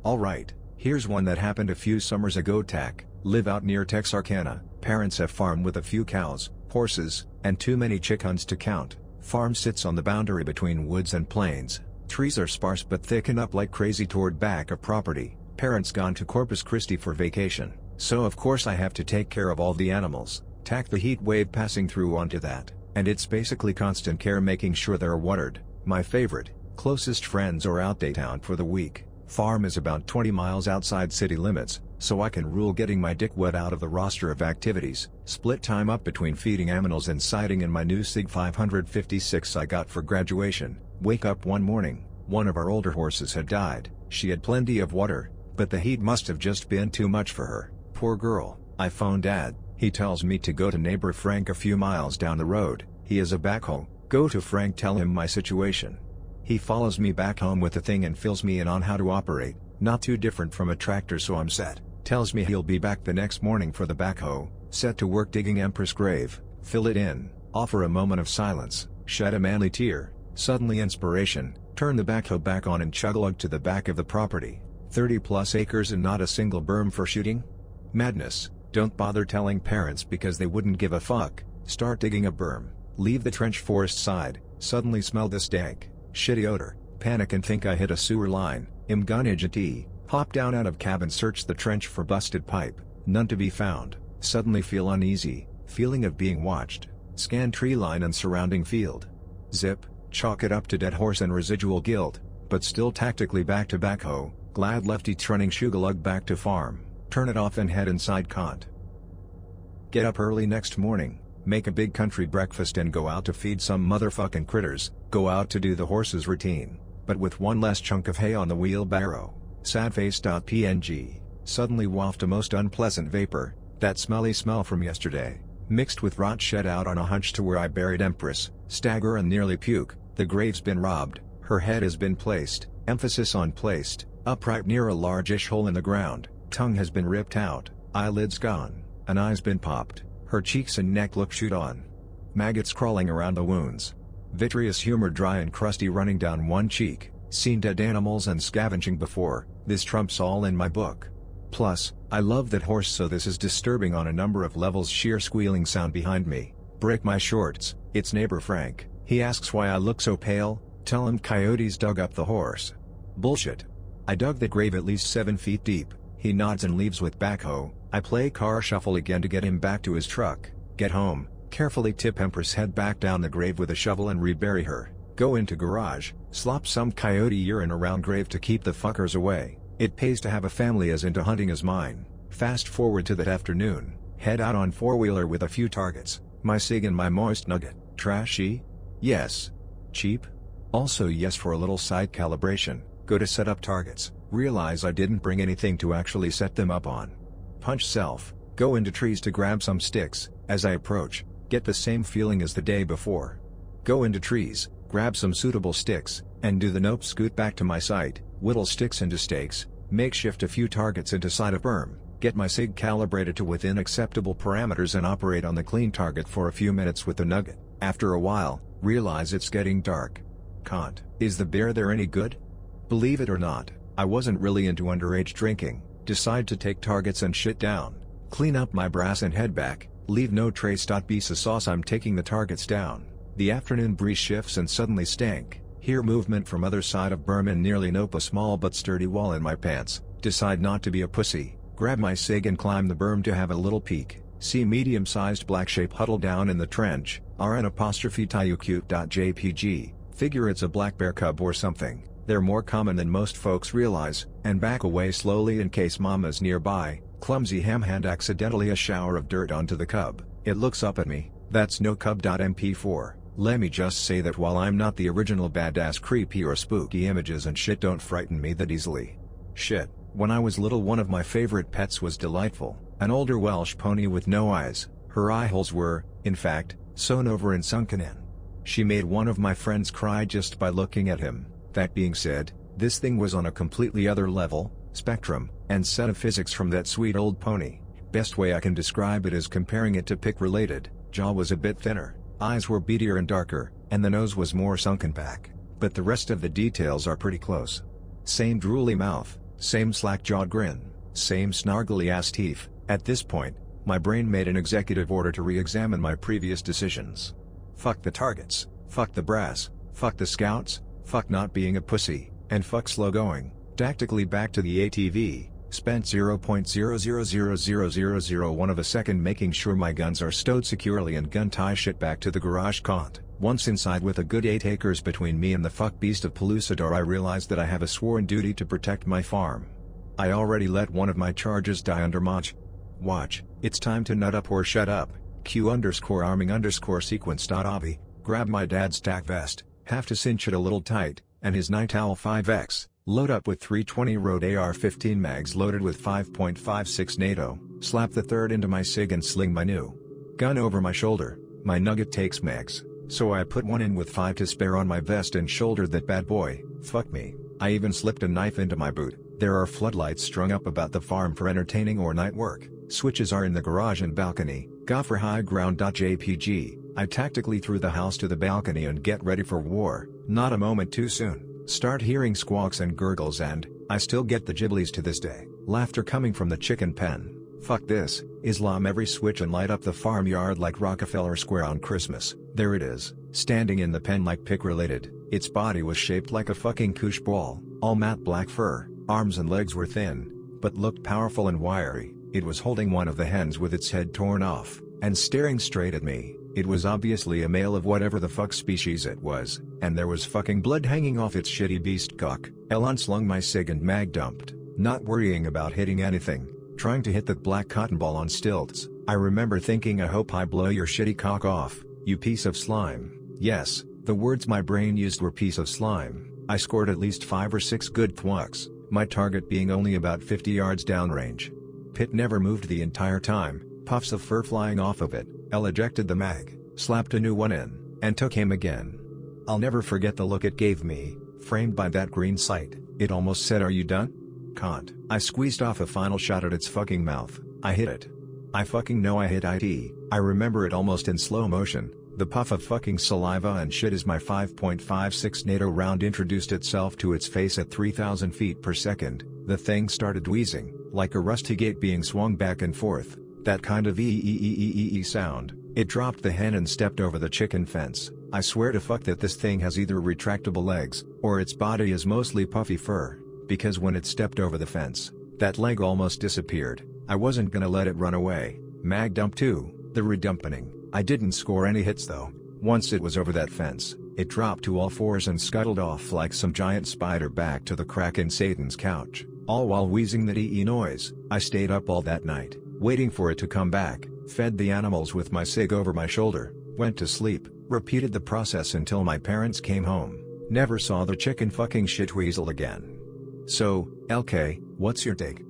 Alright, here's one that happened a few summers ago. Live out near Texarkana. Parents have farm with a few cows, horses, and too many chickens to count. Farm sits on the boundary between woods and plains. Trees are sparse but thicken up like crazy toward back of property. Parents gone to Corpus Christi for vacation, so of course I have to take care of all the animals. The heat wave passing through onto that, and it's basically constant care making sure they're watered. My favorite, closest friends are out daytown for the week. Farm is about 20 miles outside city limits, so I can rule getting my dick wet out of the roster of activities. Split time up between feeding aminals and sighting in my new Sig 556 I got for graduation. Wake up one morning, one of our older horses had died. She had plenty of water, but the heat must have just been too much for her. Poor girl. I phone Dad. He tells me to go to neighbor Frank a few miles down the road. He has a backhoe. Go to Frank, tell him my situation. He follows me back home with the thing and fills me in on how to operate. Not too different from a tractor, so I'm set. Tells me he'll be back the next morning for the backhoe. Set to work digging Empress grave. Fill it in. Offer a moment of silence. Shed a manly tear. Suddenly inspiration. Turn the backhoe back on and chug-a-lug to the back of the property. 30+ acres and not a single berm for shooting? Madness. Don't bother telling parents because they wouldn't give a fuck. Start digging a berm. Leave the trench forest side. Suddenly smell the stank, shitty odor. Panic and think I hit a sewer line. Imgunijati. Hop down out of cabin, search the trench for busted pipe. None to be found. Suddenly feel uneasy. Feeling of being watched. Scan tree line and surrounding field. Zip. Chalk it up to dead horse and residual guilt, but still tactically back to backhoe. Glad lefty trunning shugalug back to farm. Turn it off and head inside cont. Get up early next morning, make a big country breakfast and go out to feed some motherfucking critters. Go out to do the horses routine, but with one less chunk of hay on the wheelbarrow. Sadface.png. Suddenly waft a most unpleasant vapor, that smelly smell from yesterday, mixed with rot shed out on a hunch to where I buried Empress. Stagger and nearly puke. The grave's been robbed, her head has been placed, emphasis on placed, upright near a largish hole in the ground. Tongue has been ripped out, eyelids gone, an eye's been popped, her cheeks and neck look chewed on. Maggots crawling around the wounds. Vitreous humor dry and crusty running down one cheek. Seen dead animals and scavenging before, this trumps all in my book. Plus, I love that horse, so this is disturbing on a number of levels. Sheer squealing sound behind me. Break my shorts. It's neighbor Frank. He asks why I look so pale. Tell him coyotes dug up the horse. Bullshit. I dug the grave at least 7 feet deep. He nods and leaves with backhoe. I play car shuffle again to get him back to his truck. Get home, carefully tip Empress head back down the grave with a shovel and rebury her. Go into garage, slop some coyote urine around grave to keep the fuckers away. It pays to have a family as into hunting as mine. Fast forward to that afternoon. Head out on four-wheeler with a few targets. My Sig and my moist nugget. Trashy? Yes. Cheap? Also yes, for a little side calibration. Go to set up targets. Realize I didn't bring anything to actually set them up on. Punch self. Go into trees to grab some sticks. As I approach, get the same feeling as the day before. Go into trees, grab some suitable sticks, and do the nope scoot back to my site. Whittle sticks into stakes. Makeshift a few targets into side of berm. Get my Sig calibrated to within acceptable parameters and operate on the clean target for a few minutes with the nugget. After a while, realize it's getting dark. Can't. Is the beer there any good? Believe it or not, I wasn't really into underage drinking. Decide to take targets and shit down. Clean up my brass and head back. Leave no trace. Be sauce. I'm taking the targets down. The afternoon breeze shifts and suddenly stank. Hear movement from other side of berm and nearly nope a small but sturdy wall in my pants. Decide not to be a pussy. Grab my Sig and climb the berm to have a little peek. See medium-sized black shape huddle down in the trench. rn_tayucute.jpg. Figure it's a black bear cub or something. They're more common than most folks realize, and back away slowly in case mama's nearby. Clumsy ham hand accidentally a shower of dirt onto the cub. It looks up at me. That's no cub.mp4. Let me just say that while I'm not the original badass, creepy or spooky images and shit don't frighten me that easily. Shit, when I was little one of my favorite pets was Delightful, an older Welsh pony with no eyes. Her eye holes were, in fact, sewn over and sunken in. She made one of my friends cry just by looking at him. That being said, this thing was on a completely other level, spectrum, and set of physics from that sweet old pony. Best way I can describe it is comparing it to pig related. Jaw was a bit thinner, eyes were beadier and darker, and the nose was more sunken back, but the rest of the details are pretty close. Same drooly mouth, Same slack-jawed grin, same snargly-ass teeth. At this point, my brain made an executive order to re-examine my previous decisions. Fuck the targets, fuck the brass, fuck the scouts, fuck not being a pussy, and fuck slow going. Tactically back to the ATV, spent 0.000001 of a second making sure my guns are stowed securely and gun tie shit back to the garage cont. Once inside with a good 8 acres between me and the fuck beast of Pellucidar, I realized that I have a sworn duty to protect my farm. I already let one of my charges die under watch, it's time to nut up or shut up. Q_arming_sequence.obby, grab my dad's tack vest, have to cinch it a little tight, and his Night Owl 5X, load up with 320 Road AR-15 mags loaded with 5.56 NATO, slap the third into my SIG and sling my new gun over my shoulder. My nugget takes mags, so I put one in with 5 to spare on my vest and shouldered that bad boy. Fuck me, I even slipped a knife into my boot. There are floodlights strung up about the farm for entertaining or night work. Switches are in the garage and balcony. Gopher high ground.jpg. I tactically threw the house to the balcony and get ready for war. Not a moment too soon. Start hearing squawks and gurgles and, I still get the giblies to this day. Laughter coming from the chicken pen. Fuck this, Islam every switch and light up the farmyard like Rockefeller Square on Christmas. There it is, standing in the pen like pick related. Its body was shaped like a fucking koosh ball, all matte black fur. Arms and legs were thin, but looked powerful and wiry. It was holding one of the hens with its head torn off, and staring straight at me. It was obviously a male of whatever the fuck species it was, and there was fucking blood hanging off its shitty beast cock. I unslung my SIG and mag dumped, not worrying about hitting anything, trying to hit that black cotton ball on stilts. I remember thinking, I hope I blow your shitty cock off, you piece of slime. Yes, the words my brain used were piece of slime. I scored at least 5 or 6 good thwacks, my target being only about 50 yards downrange. Pit never moved the entire time, puffs of fur flying off of it. L ejected the mag, slapped a new one in, and took him again. I'll never forget the look it gave me, framed by that green sight. It almost said, "Are you done? Can't." I squeezed off a final shot at its fucking mouth. I hit it. I fucking know I hit it. I remember it almost in slow motion. The puff of fucking saliva and shit as my 5.56 NATO round introduced itself to its face at 3,000 feet per second. The thing started wheezing, like a rusty gate being swung back and forth, that kind of ee sound. It dropped the hen and stepped over the chicken fence. I swear to fuck that this thing has either retractable legs, or its body is mostly puffy fur, because when it stepped over the fence, that leg almost disappeared. I wasn't gonna let it run away. Mag dump 2, the redumpening. I didn't score any hits though. Once it was over that fence, it dropped to all fours and scuttled off like some giant spider back to the crack in Satan's couch, all while wheezing that ee noise. I stayed up all that night, waiting for it to come back, fed the animals with my SIG over my shoulder, went to sleep, repeated the process until my parents came home, never saw the chicken fucking shit weasel again. So, LK, what's your take?